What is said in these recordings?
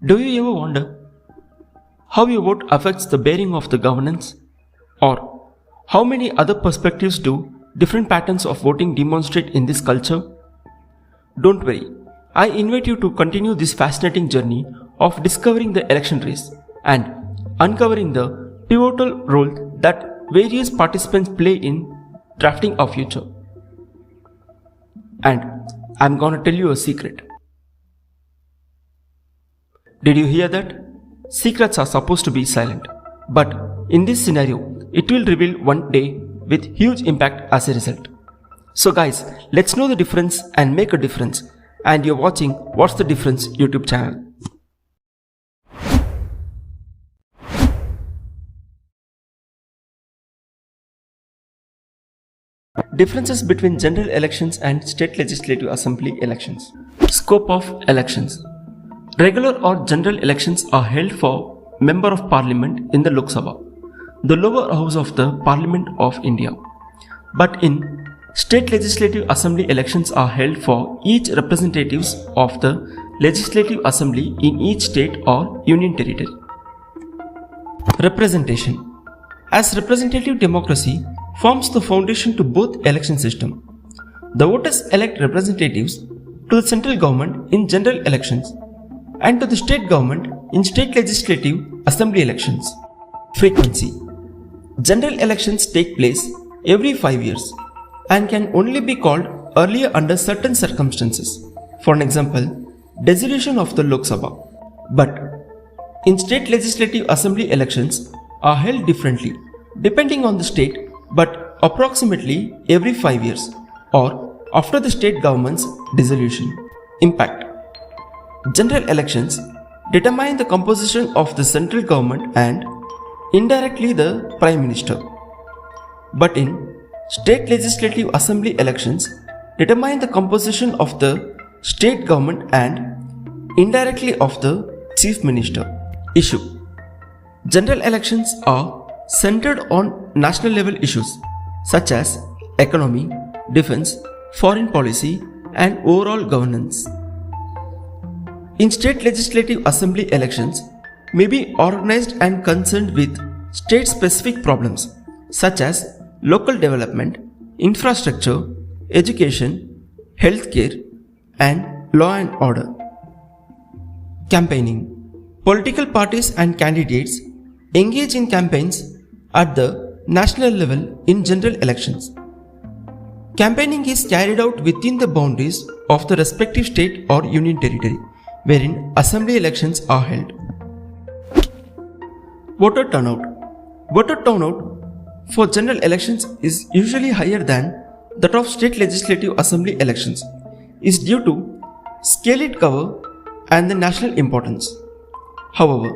Do you ever wonder how your vote affects the bearing of the governance? Or how many other perspectives do different patterns of voting demonstrate in this culture? Don't worry, I invite you to continue this fascinating journey of discovering the election race and uncovering the pivotal role that various participants play in drafting our future. And I'm gonna tell you a secret. Did you hear that? Secrets are supposed to be silent, but in this scenario, it will reveal one day with huge impact as a result. So guys, let's know the difference and make a difference. And you're watching What's the Difference YouTube channel. Differences between general elections and state legislative assembly elections. Scope of elections. Regular or general elections are held for Member of Parliament in the Lok Sabha, the lower house of the Parliament of India. But in state legislative assembly elections are held for each representatives of the legislative assembly in each state or union territory. Representation. As representative democracy forms the foundation to both election system, the voters elect representatives to the central government in general elections and to the state government in state legislative assembly elections. Frequency. General elections take place every 5 years and can only be called earlier under certain circumstances. For an example, dissolution of the Lok Sabha. But in state legislative assembly elections are held differently depending on the state, but approximately every 5 years or after the state government's dissolution. Impact. General elections determine the composition of the central government and indirectly the Prime Minister. But in state legislative assembly elections determine the composition of the state government and indirectly of the Chief Minister. Issue. General elections are centered on national level issues such as economy, defense, foreign policy and overall governance. In state legislative assembly elections may be organized and concerned with state-specific problems such as local development, infrastructure, education, healthcare, and law and order. Campaigning. Political parties and candidates engage in campaigns at the national level in general elections. Campaigning is carried out within the boundaries of the respective state or union territory wherein assembly elections are held. Voter turnout. Voter turnout for general elections is usually higher than that of state legislative assembly elections is due to scaled cover and the national importance. However,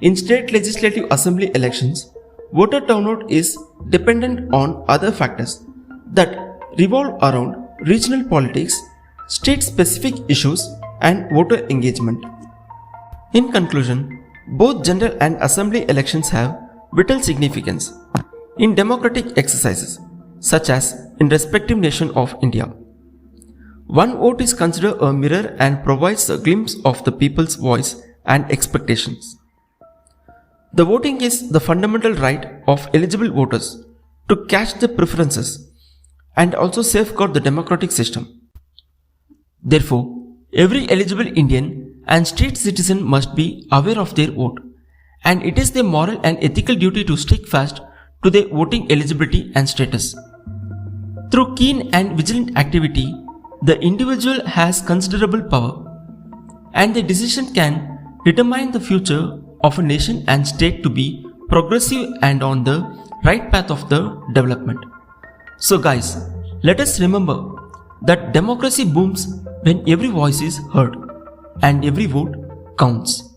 in state legislative assembly elections, voter turnout is dependent on other factors that revolve around regional politics, state-specific issues, and voter engagement. In conclusion, both general and assembly elections have vital significance in democratic exercises, such as in respective nation of India. One vote is considered a mirror and provides a glimpse of the people's voice and expectations. The voting is the fundamental right of eligible voters to catch the preferences and also safeguard the democratic system. Therefore, every eligible Indian and state citizen must be aware of their vote, and it is their moral and ethical duty to stick fast to their voting eligibility and status. Through keen and vigilant activity, the individual has considerable power, and their decision can determine the future of a nation and state to be progressive and on the right path of the development. So guys, let us remember that democracy booms when every voice is heard and every vote counts.